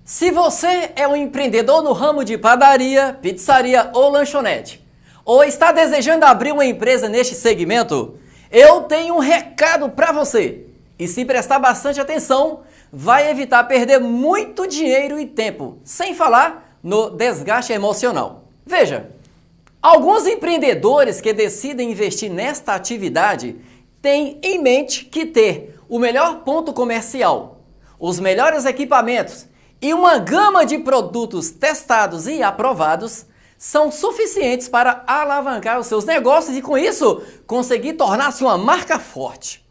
Se você é um empreendedor no ramo de padaria, pizzaria ou lanchonete, ou está desejando abrir uma empresa neste segmento, eu tenho um recado para você. E se prestar bastante atenção, vai evitar perder muito dinheiro e tempo, sem falar no desgaste emocional. Veja, alguns empreendedores que decidem investir nesta atividade têm em mente que ter o melhor ponto comercial, os melhores equipamentos e uma gama de produtos testados e aprovados são suficientes para alavancar os seus negócios e, com isso, conseguir tornar-se uma marca forte.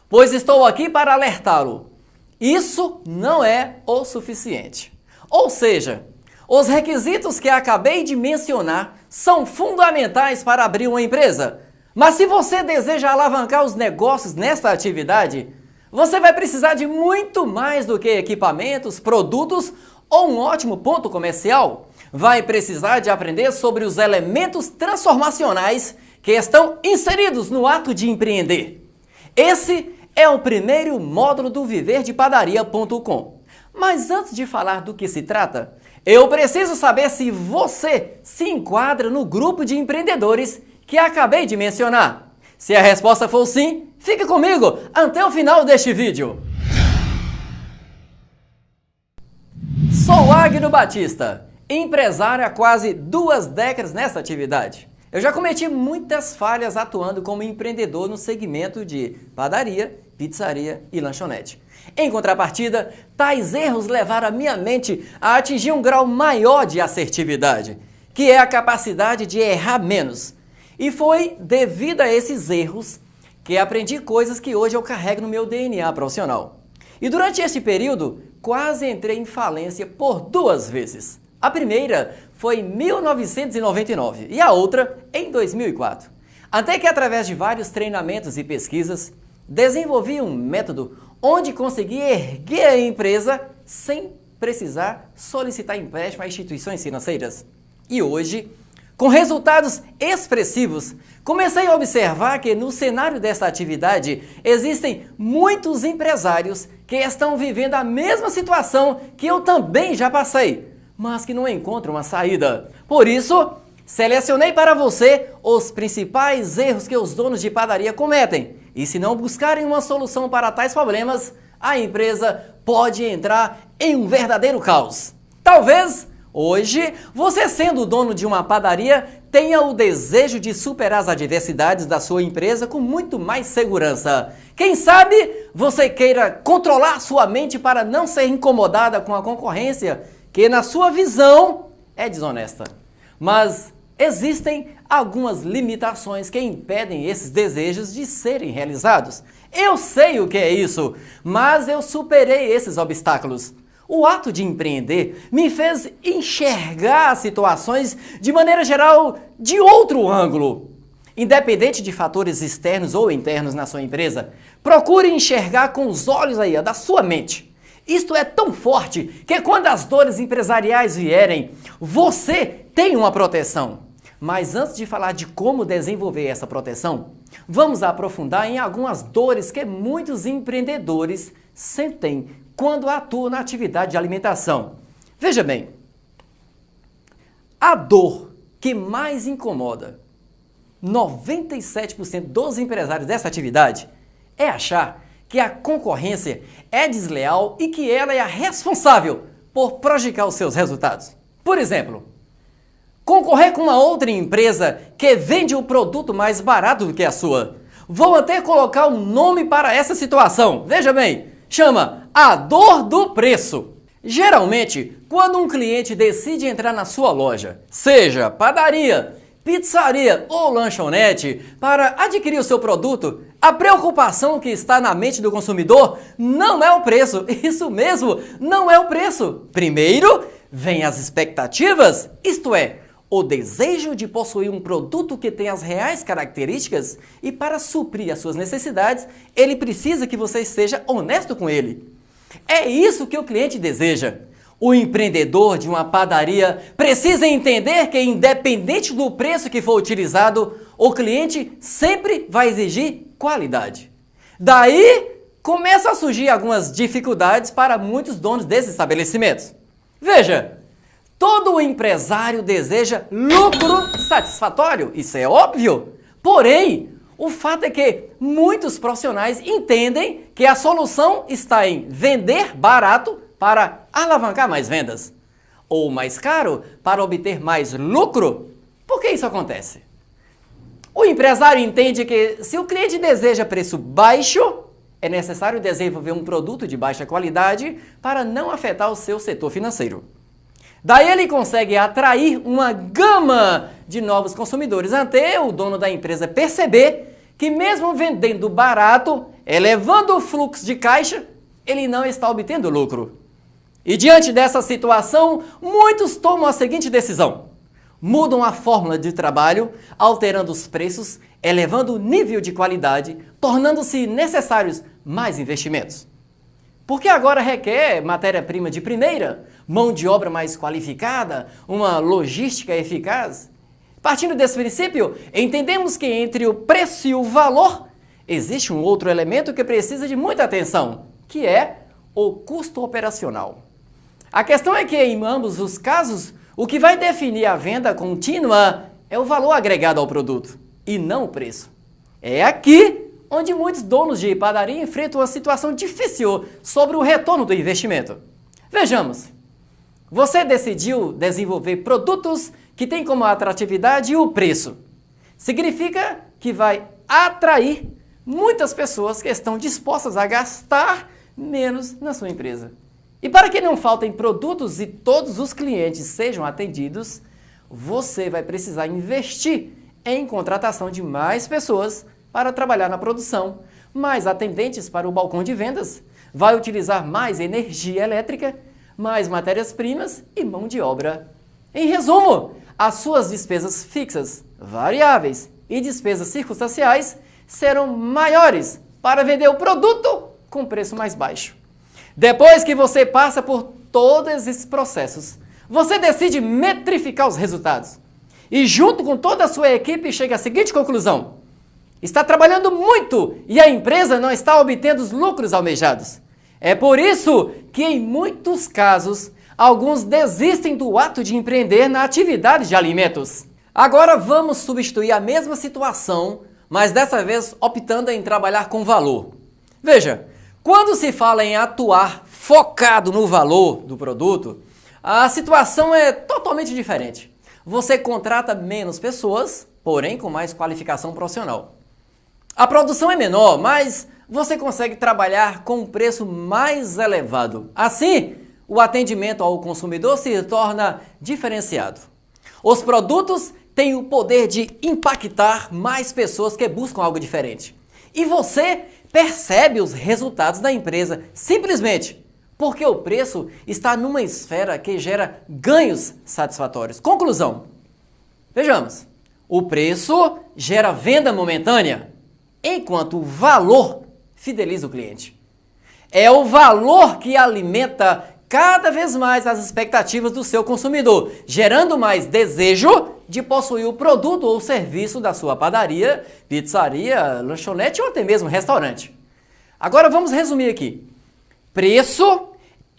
Pois estou aqui para alertá-lo. Isso não é o suficiente. Ou seja, os requisitos que acabei de mencionar são fundamentais para abrir uma empresa. Mas se você deseja alavancar os negócios nesta atividade, você vai precisar de muito mais do que equipamentos, produtos ou um ótimo ponto comercial. Vai precisar de aprender sobre os elementos transformacionais que estão inseridos no ato de empreender. Esse é o primeiro módulo do viverdepadaria.com. Mas antes de falar do que se trata, eu preciso saber se você se enquadra no grupo de empreendedores que acabei de mencionar. Se a resposta for sim, fique comigo até o final deste vídeo. Sou Agno Batista, empresário há quase 2 décadas nessa atividade. Eu já cometi muitas falhas atuando como empreendedor no segmento de padaria, pizzaria e lanchonete. Em contrapartida, tais erros levaram a minha mente a atingir um grau maior de assertividade, que é a capacidade de errar menos. E foi devido a esses erros que aprendi coisas que hoje eu carrego no meu DNA profissional. E durante esse período, quase entrei em falência por 2 vezes. A primeira foi em 1999 e a outra em 2004. Até que, através de vários treinamentos e pesquisas, desenvolvi um método onde consegui erguer a empresa sem precisar solicitar empréstimo a instituições financeiras. E hoje, com resultados expressivos, comecei a observar que no cenário desta atividade existem muitos empresários que estão vivendo a mesma situação que eu também já passei, mas que não encontram uma saída. Por isso, selecionei para você os principais erros que os donos de padaria cometem. E se não buscarem uma solução para tais problemas, a empresa pode entrar em um verdadeiro caos. Talvez hoje, você sendo o dono de uma padaria, tenha o desejo de superar as adversidades da sua empresa com muito mais segurança. Quem sabe você queira controlar sua mente para não ser incomodada com a concorrência, que na sua visão é desonesta. Mas existem algumas limitações que impedem esses desejos de serem realizados. Eu sei o que é isso, mas eu superei esses obstáculos. O ato de empreender me fez enxergar situações de maneira geral de outro ângulo. Independente de fatores externos ou internos na sua empresa, procure enxergar com os olhos aí da sua mente. Isto é tão forte que quando as dores empresariais vierem, você tem uma proteção. Mas antes de falar de como desenvolver essa proteção, vamos aprofundar em algumas dores que muitos empreendedores sentem quando atuam na atividade de alimentação. Veja bem, a dor que mais incomoda 97% dos empresários dessa atividade é achar que a concorrência é desleal e que ela é a responsável por prejudicar os seus resultados. Por exemplo, concorrer com uma outra empresa que vende um produto mais barato do que a sua. Vou até colocar um nome para essa situação. Veja bem, chama a dor do preço. Geralmente, quando um cliente decide entrar na sua loja, seja padaria, pizzaria ou lanchonete, para adquirir o seu produto, a preocupação que está na mente do consumidor não é o preço. Isso mesmo, não é o preço. Primeiro, vem as expectativas, isto é, o desejo de possuir um produto que tem as reais características e para suprir as suas necessidades, ele precisa que você seja honesto com ele. É isso que o cliente deseja. O empreendedor de uma padaria precisa entender que, independente do preço que for utilizado, o cliente sempre vai exigir qualidade. Daí, começam a surgir algumas dificuldades para muitos donos desses estabelecimentos. Veja, todo empresário deseja lucro satisfatório, isso é óbvio. Porém, o fato é que muitos profissionais entendem que a solução está em vender barato para alavancar mais vendas, ou mais caro para obter mais lucro. Por que isso acontece? O empresário entende que se o cliente deseja preço baixo, é necessário desenvolver um produto de baixa qualidade para não afetar o seu setor financeiro. Daí ele consegue atrair uma gama de novos consumidores até o dono da empresa perceber que mesmo vendendo barato, elevando o fluxo de caixa, ele não está obtendo lucro. E diante dessa situação, muitos tomam a seguinte decisão: mudam a fórmula de trabalho, alterando os preços, elevando o nível de qualidade, tornando-se necessários mais investimentos. Porque agora requer matéria-prima de primeira, mão de obra mais qualificada, uma logística eficaz. Partindo desse princípio, entendemos que entre o preço e o valor existe um outro elemento que precisa de muita atenção, que é o custo operacional. A questão é que em ambos os casos, o que vai definir a venda contínua é o valor agregado ao produto, e não o preço. É aqui onde muitos donos de padaria enfrentam uma situação difícil sobre o retorno do investimento. Vejamos, você decidiu desenvolver produtos que têm como atratividade o preço. Significa que vai atrair muitas pessoas que estão dispostas a gastar menos na sua empresa. E para que não faltem produtos e todos os clientes sejam atendidos, você vai precisar investir em contratação de mais pessoas para trabalhar na produção, mais atendentes para o balcão de vendas, vai utilizar mais energia elétrica, mais matérias-primas e mão de obra. Em resumo, as suas despesas fixas, variáveis e despesas circunstanciais serão maiores para vender o produto com preço mais baixo. Depois que você passa por todos esses processos, você decide metrificar os resultados. E junto com toda a sua equipe chega à seguinte conclusão: está trabalhando muito e a empresa não está obtendo os lucros almejados. É por isso que em muitos casos, alguns desistem do ato de empreender na atividade de alimentos. Agora vamos substituir a mesma situação, mas dessa vez optando em trabalhar com valor. Veja, quando se fala em atuar focado no valor do produto, a situação é totalmente diferente. Você contrata menos pessoas, porém com mais qualificação profissional. A produção é menor, mas você consegue trabalhar com um preço mais elevado. Assim, o atendimento ao consumidor se torna diferenciado. Os produtos têm o poder de impactar mais pessoas que buscam algo diferente. E você percebe os resultados da empresa simplesmente porque o preço está numa esfera que gera ganhos satisfatórios. Conclusão. Vejamos. O preço gera venda momentânea, enquanto o valor fideliza o cliente. É o valor que alimenta cada vez mais as expectativas do seu consumidor, gerando mais desejo de possuir o produto ou serviço da sua padaria, pizzaria, lanchonete ou até mesmo restaurante. Agora vamos resumir aqui. Preço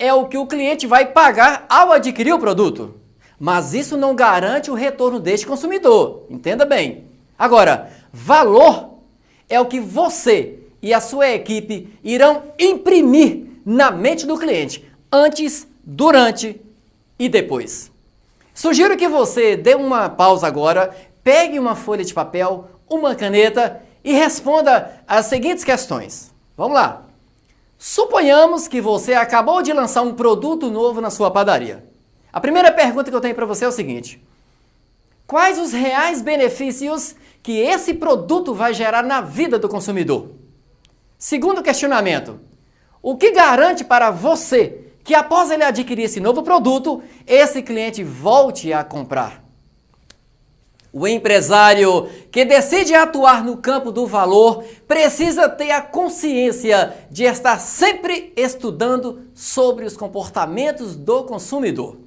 é o que o cliente vai pagar ao adquirir o produto, mas isso não garante o retorno deste consumidor, entenda bem. Agora, valor é o que você e a sua equipe irão imprimir na mente do cliente, antes, durante e depois. Sugiro que você dê uma pausa agora, pegue uma folha de papel, uma caneta e responda as seguintes questões. Vamos lá. Suponhamos que você acabou de lançar um produto novo na sua padaria. A primeira pergunta que eu tenho para você é o seguinte: quais os reais benefícios que esse produto vai gerar na vida do consumidor? Segundo questionamento: o que garante para você que após ele adquirir esse novo produto, esse cliente volte a comprar? O empresário que decide atuar no campo do valor precisa ter a consciência de estar sempre estudando sobre os comportamentos do consumidor.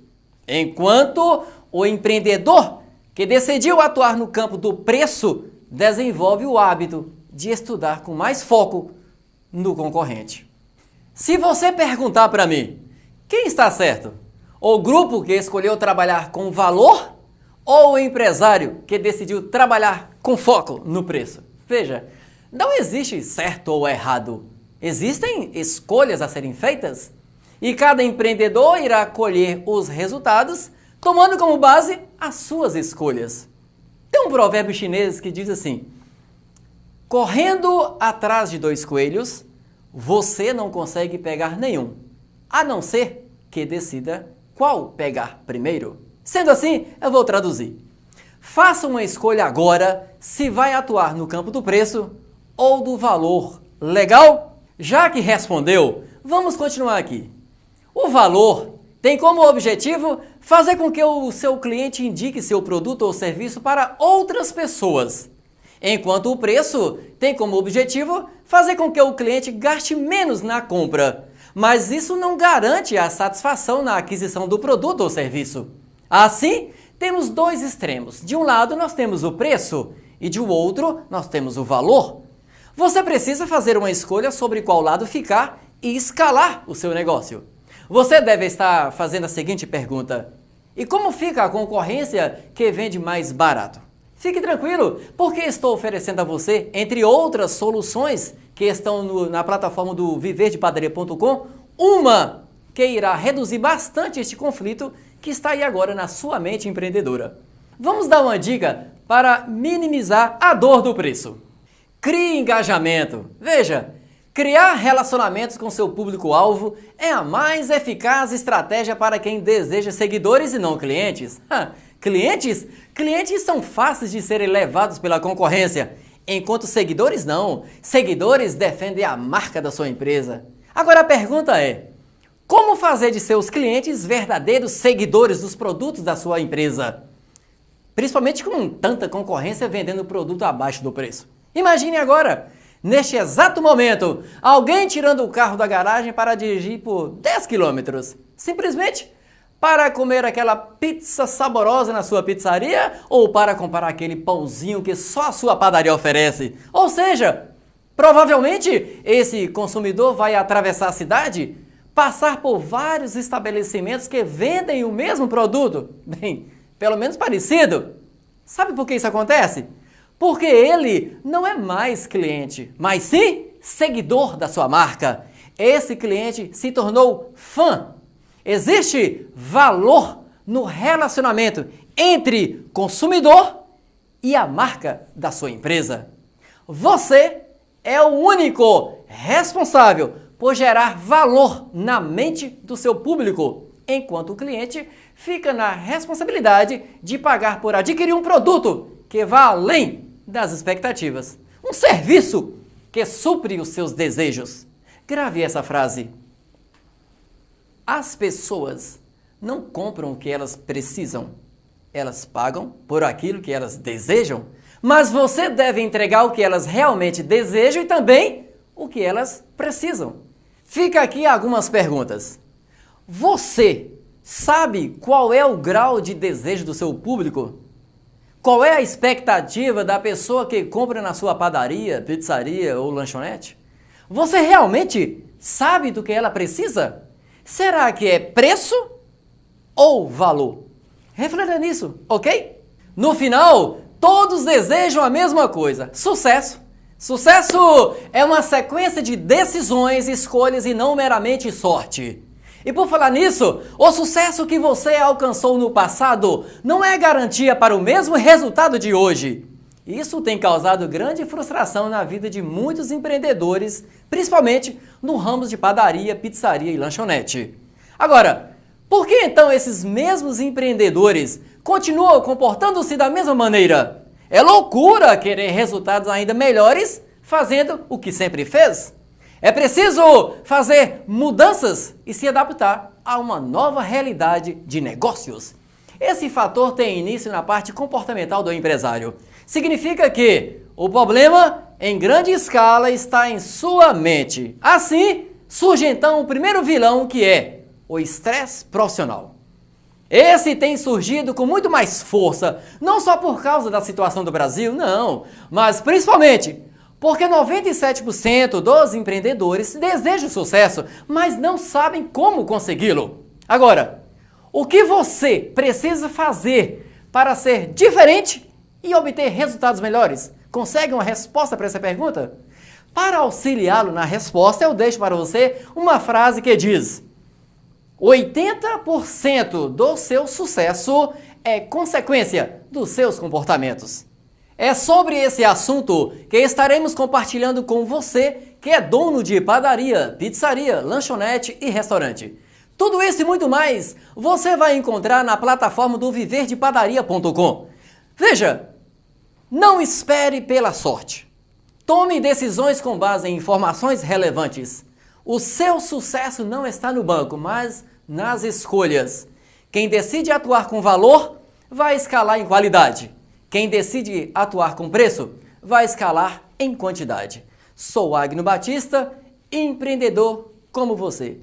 Enquanto o empreendedor que decidiu atuar no campo do preço desenvolve o hábito de estudar com mais foco no concorrente. Se você perguntar para mim, quem está certo? O grupo que escolheu trabalhar com valor ou o empresário que decidiu trabalhar com foco no preço? Veja, não existe certo ou errado. Existem escolhas a serem feitas e cada empreendedor irá colher os resultados tomando como base as suas escolhas. Tem um provérbio chinês que diz assim: correndo atrás de 2 coelhos, você não consegue pegar nenhum, a não ser que decida qual pegar primeiro. Sendo assim, eu vou traduzir. Faça uma escolha agora se vai atuar no campo do preço ou do valor. Legal? Já que respondeu, vamos continuar aqui. O valor tem como objetivo fazer com que o seu cliente indique seu produto ou serviço para outras pessoas, enquanto o preço tem como objetivo fazer com que o cliente gaste menos na compra. Mas isso não garante a satisfação na aquisição do produto ou serviço. Assim, temos 2 extremos. De um lado, nós temos o preço e de outro, nós temos o valor. Você precisa fazer uma escolha sobre qual lado ficar e escalar o seu negócio. Você deve estar fazendo a seguinte pergunta: e como fica a concorrência que vende mais barato? Fique tranquilo, porque estou oferecendo a você, entre outras soluções que estão na plataforma do viverdepadaria.com, uma que irá reduzir bastante este conflito que está aí agora na sua mente empreendedora. Vamos dar uma dica para minimizar a dor do preço. Crie engajamento. Veja, criar relacionamentos com seu público-alvo é a mais eficaz estratégia para quem deseja seguidores e não clientes. Clientes? Clientes são fáceis de serem levados pela concorrência, enquanto seguidores não. Seguidores defendem a marca da sua empresa. Agora a pergunta é: como fazer de seus clientes verdadeiros seguidores dos produtos da sua empresa? Principalmente com tanta concorrência vendendo produto abaixo do preço. Imagine agora, neste exato momento, alguém tirando o carro da garagem para dirigir por 10 quilômetros. Simplesmente para comer aquela pizza saborosa na sua pizzaria ou para comprar aquele pãozinho que só a sua padaria oferece. Ou seja, provavelmente esse consumidor vai atravessar a cidade, passar por vários estabelecimentos que vendem o mesmo produto. Bem, pelo menos parecido. Sabe por que isso acontece? Porque ele não é mais cliente, mas sim seguidor da sua marca. Esse cliente se tornou fã. Existe valor no relacionamento entre consumidor e a marca da sua empresa. Você é o único responsável por gerar valor na mente do seu público, enquanto o cliente fica na responsabilidade de pagar por adquirir um produto que vá além das expectativas. Um serviço que supre os seus desejos. Grave essa frase. As pessoas não compram o que elas precisam. Elas pagam por aquilo que elas desejam. Mas você deve entregar o que elas realmente desejam e também o que elas precisam. Fica aqui algumas perguntas. Você sabe qual é o grau de desejo do seu público? Qual é a expectativa da pessoa que compra na sua padaria, pizzaria ou lanchonete? Você realmente sabe do que ela precisa? Será que é preço ou valor? Reflita nisso, ok? No final, todos desejam a mesma coisa: sucesso. Sucesso é uma sequência de decisões, escolhas e não meramente sorte. E por falar nisso, o sucesso que você alcançou no passado não é garantia para o mesmo resultado de hoje. Isso tem causado grande frustração na vida de muitos empreendedores, principalmente no ramo de padaria, pizzaria e lanchonete. Agora, por que então esses mesmos empreendedores continuam comportando-se da mesma maneira? É loucura querer resultados ainda melhores fazendo o que sempre fez. É preciso fazer mudanças e se adaptar a uma nova realidade de negócios. Esse fator tem início na parte comportamental do empresário. Significa que o problema em grande escala está em sua mente. Assim, surge então o primeiro vilão, que é o estresse profissional. Esse tem surgido com muito mais força, não só por causa da situação do Brasil, não, mas principalmente porque 97% dos empreendedores desejam sucesso, mas não sabem como consegui-lo. Agora, O que você precisa fazer para ser diferente e obter resultados melhores? Consegue uma resposta para essa pergunta? Para auxiliá-lo na resposta, eu deixo para você uma frase que diz: 80% do seu sucesso é consequência dos seus comportamentos. É sobre esse assunto que estaremos compartilhando com você que é dono de padaria, pizzaria, lanchonete e restaurante. Tudo isso e muito mais você vai encontrar na plataforma do viverdepadaria.com. Veja, não espere pela sorte. Tome decisões com base em informações relevantes. O seu sucesso não está no banco, mas nas escolhas. Quem decide atuar com valor, vai escalar em qualidade. Quem decide atuar com preço, vai escalar em quantidade. Sou Agno Batista, empreendedor como você.